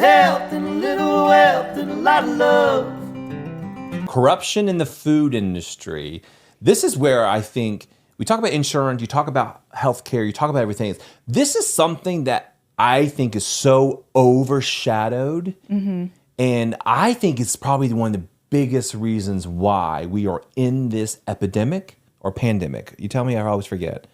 health and a little wealth and a lot of love. Corruption in the food industry. This is where I think we talk about insurance, you talk about healthcare, you talk about everything. This is something that I think is so overshadowed. And I think it's probably one of the biggest reasons why we are in this epidemic or pandemic. You tell me, I always forget.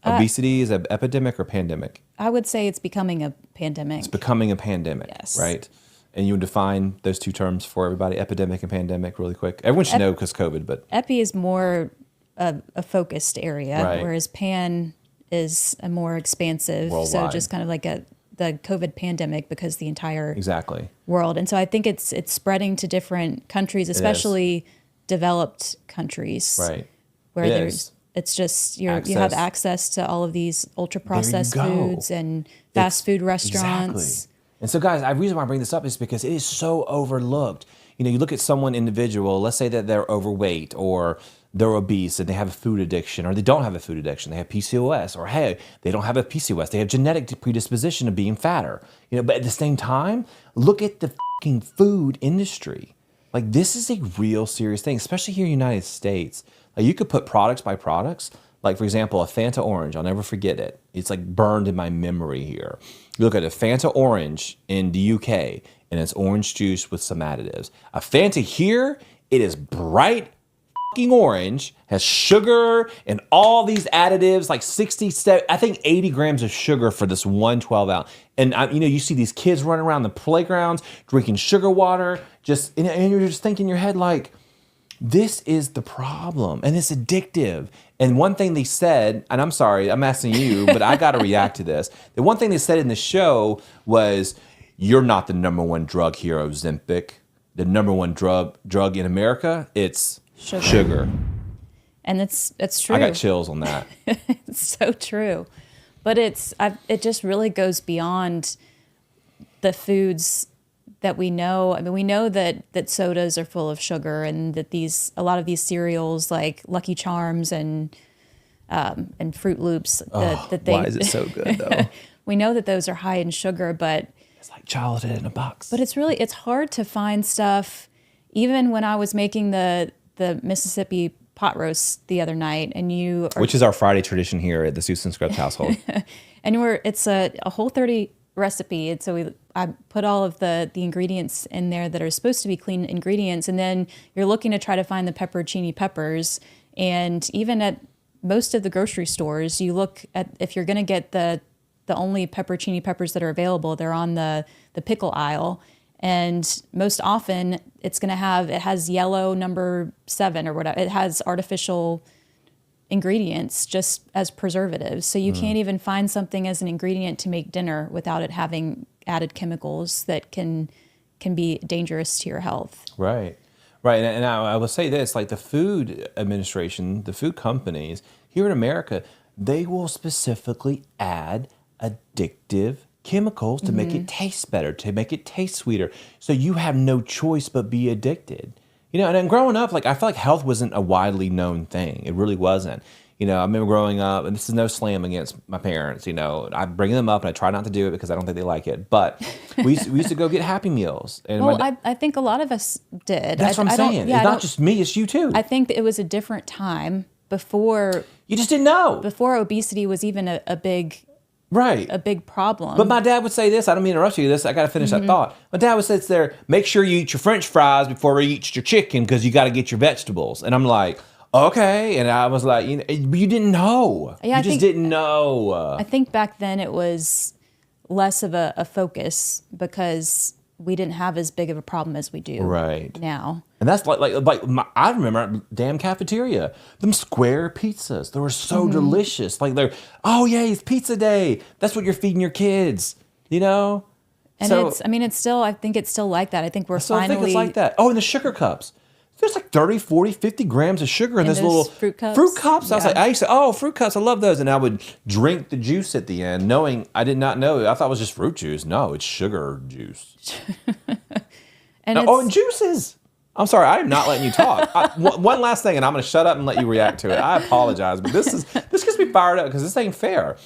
Obesity is an epidemic or pandemic? I would say it's becoming a pandemic. It's becoming a pandemic, yes. Right? And you would define those two terms for everybody, epidemic and pandemic, really quick. Everyone should know because COVID, but... Epi is more a focused area, right. Whereas pan is a more expansive. Worldwide. So just kind of like the COVID pandemic because the entire exactly. world. And so I think it's spreading to different countries, especially developed countries. Right. Where it's just you have access to all of these ultra processed foods and fast food restaurants. Exactly. And so guys, the reason why I bring this up is because it is so overlooked. You know, you look at someone individual, let's say that they're overweight or they're obese and they have a food addiction, or they don't have a food addiction, they have PCOS, or hey, they don't have a PCOS, they have genetic predisposition of being fatter. You know, but at the same time, look at the fucking food industry. Like, this is a real serious thing, especially here in the United States. Like, you could put products by products. Like, for example, a Fanta orange, I'll never forget it. It's like burned in my memory here. You look at a Fanta orange in the UK, and it's orange juice with some additives. A Fanta here, it is bright fucking orange, has sugar and all these additives, like 80 grams of sugar for this one 12-ounce. And you see these kids running around the playgrounds drinking sugar water, and you're just thinking in your head like, this is the problem, and it's addictive. And one thing they said, and I'm sorry, I'm asking you, but I got to react to this. The one thing they said in the show was, you're not the number one drug here, Ozempic. The number one drug in America, it's sugar. And it's true. I got chills on that. It's so true. But it just really goes beyond the foods that we know. I mean, we know that sodas are full of sugar, and that a lot of these cereals like Lucky Charms and Fruit Loops why is it so good though? We know that those are high in sugar, but it's like childhood in a box. But it's hard to find stuff. Even when I was making the Mississippi pot roast the other night, which is our Friday tradition here at the Susan Scrubs household, and it's a Whole30 recipe, and so I put all of the ingredients in there that are supposed to be clean ingredients, and then you're looking to try to find the pepperoncini peppers, and even at most of the grocery stores, you look at, if you're going to get the only pepperoncini peppers that are available, they're on the pickle aisle. And most often it has yellow number 7 or whatever. It has artificial ingredients just as preservatives. So you can't even find something as an ingredient to make dinner without it having added chemicals that can be dangerous to your health. Right. Right. And I will say this, like the food administration, the food companies here in America, they will specifically add addictive chemicals to make it taste better, to make it taste sweeter. So you have no choice but be addicted. You know, and growing up, like I feel like health wasn't a widely known thing. It really wasn't. You know, I remember growing up, and this is no slam against my parents, you know, I bring them up and I try not to do it because I don't think they like it. But we used to go get Happy Meals. And I think a lot of us did. That's what I'm saying. It's not just me, it's you too. I think that it was a different time before. You just didn't know. Before obesity was even a big problem. But my dad would say this, I don't mean to interrupt you, I got to finish that thought. My dad would say there, make sure you eat your French fries before you eat your chicken because you got to get your vegetables. And I'm like, okay. And I was like, you didn't know. Yeah, you just didn't know. I think back then it was less of a focus because we didn't have as big of a problem as we do now. And that's I remember damn cafeteria, them square pizzas. They were so delicious. Like it's pizza day. That's what you're feeding your kids, you know? And so, I think it's still like that. I think I think it's like that. Oh, and the sugar cups. There's like 30, 40, 50 grams of sugar in this little fruit cups. Yeah. I used to, fruit cups, I love those. And I would drink the juice at the end, knowing I did not know. I thought it was just fruit juice. No, it's sugar juice. And juices. I'm sorry, I am not letting you talk. One last thing, and I'm going to shut up and let you react to it. I apologize, but this gets me fired up because this ain't fair.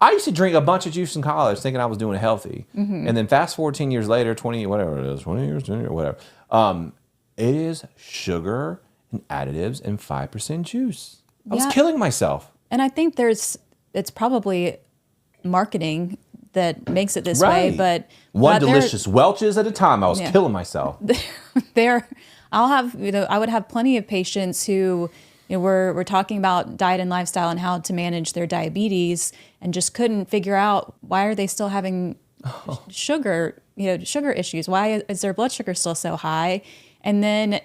I used to drink a bunch of juice in college thinking I was doing healthy. Mm-hmm. And then fast forward 10 years later, 20, whatever it is, 20 years, 20 or whatever. It is sugar and additives and 5% juice. I was killing myself. And I think it's probably marketing that makes it this way, but one delicious Welch's at a time, I was killing myself. I would have plenty of patients who, we're talking about diet and lifestyle and how to manage their diabetes and just couldn't figure out why are they still having sugar issues? Why is their blood sugar still so high? And then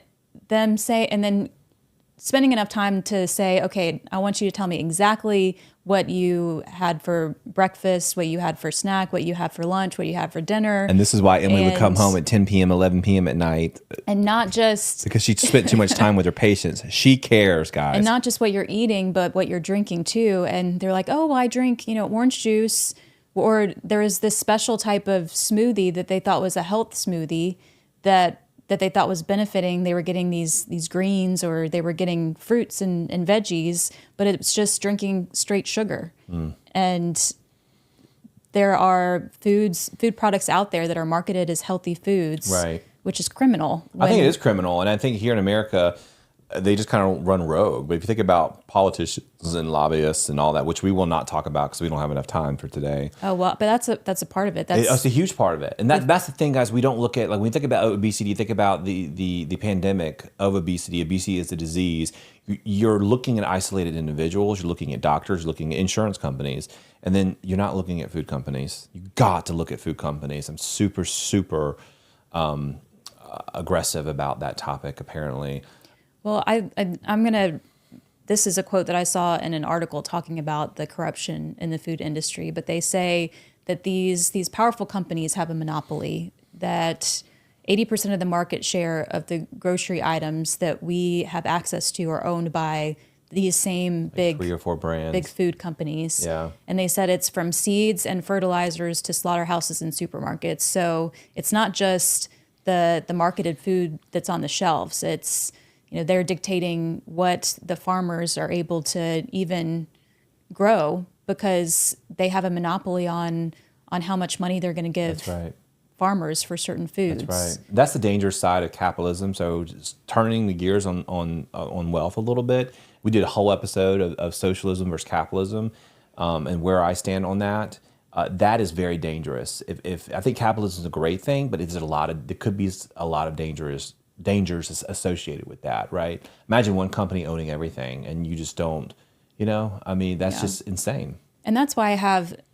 spending enough time to say, okay, I want you to tell me exactly what you had for breakfast, what you had for snack, what you had for lunch, what you had for dinner. And this is why Emily would come home at 10 p.m., 11 p.m. at night. And not just... because she spent too much time with her patients. She cares, guys. And not just what you're eating, but what you're drinking too. And they're like, oh, well, I drink, orange juice. Or there is this special type of smoothie that they thought was a health smoothie that they thought was benefiting. They were getting these greens or they were getting fruits and veggies, but it's just drinking straight sugar. And there are food products out there that are marketed as healthy foods, right, which is criminal. I think it is criminal. And I think here in America, they just kind of run rogue. But if you think about politicians and lobbyists and all that, which we will not talk about because we don't have enough time for today. Oh, well, but that's a part of it. It's a huge part of it. And that's the thing, guys, we don't look at, like when you think about obesity, you think about the pandemic of obesity. Obesity is a disease. You're looking at isolated individuals, you're looking at doctors, you're looking at insurance companies, and then you're not looking at food companies. You got to look at food companies. I'm super, super aggressive about that topic, apparently. Well, this is a quote that I saw in an article talking about the corruption in the food industry, but they say that these powerful companies have a monopoly, that 80% of the market share of the grocery items that we have access to are owned by these same big 3 or 4 brands, big food companies. Yeah. And they said it's from seeds and fertilizers to slaughterhouses and supermarkets. So it's not just the marketed food that's on the shelves. It's they're dictating what the farmers are able to even grow because they have a monopoly on how much money they're going to give farmers for certain foods. That's right. That's the dangerous side of capitalism. So just turning the gears on wealth a little bit. We did a whole episode of socialism versus capitalism and where I stand on that. That is very dangerous. If I think capitalism is a great thing, but there could be a lot of dangers associated with that, right? Imagine one company owning everything and you just don't, that's just insane. And that's why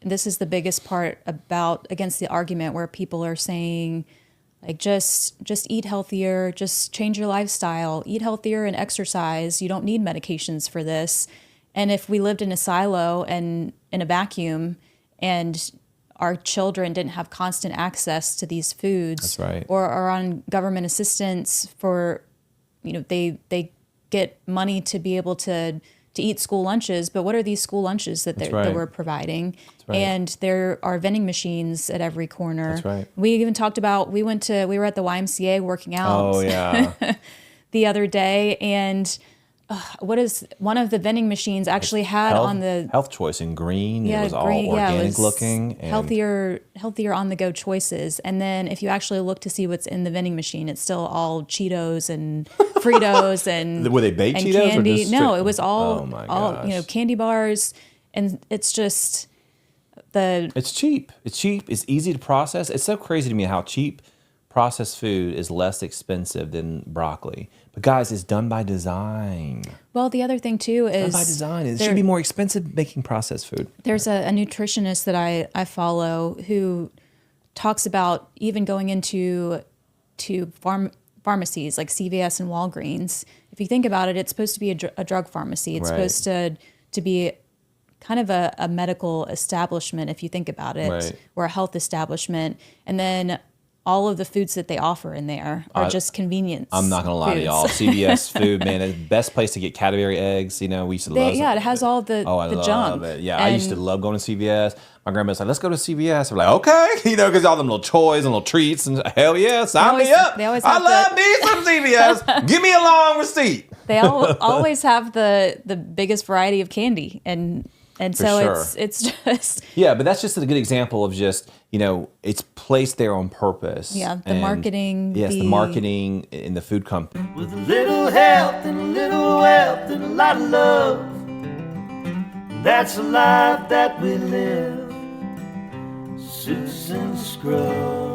this is the biggest part against the argument where people are saying, like, just eat healthier, just change your lifestyle, eat healthier and exercise. You don't need medications for this. And if we lived in a silo and in a vacuum and our children didn't have constant access to these foods, or are on government assistance for, they get money to be able to eat school lunches, but what are these school lunches that we're providing? And there are vending machines at every corner. That's right. We even talked about, we were at the YMCA working out the other day, and one of the vending machines actually had on the health choice in green. It was all organic looking, and healthier on the go choices. And then if you actually look to see what's in the vending machine, it's still all Cheetos and Fritos and were they baked and Cheetos candy. or just No, it was all gosh. Candy bars, and it's just it's cheap. It's cheap. It's easy to process. It's so crazy to me how cheap processed food is less expensive than broccoli. But guys, it's done by design. Well, the other thing too is done by design. It should be more expensive making processed food. There's a nutritionist that I follow who talks about even going into pharmacies like CVS and Walgreens. If you think about it, it's supposed to be a drug pharmacy. It's supposed to be kind of a medical establishment, if you think about it, or a health establishment. And then all of the foods that they offer in there are just convenience. I'm not gonna lie to y'all. CVS food, man, the best place to get Cadbury eggs. We used to love. Yeah, it has all the junk. It. Yeah, I used to love going to CVS. My grandma's like, "Let's go to CVS." We're like, "Okay," because all them little toys and little treats and hell yeah, sign me up. I love me some CVS. Give me a long receipt. They always have the biggest variety of candy, and And For so sure. it's just Yeah, but that's just a good example of just, it's placed there on purpose. the And marketing. Yes, the marketing in the food company. With a little health and a little wealth and a lot of love. That's the life that we live. Suits and scrubs.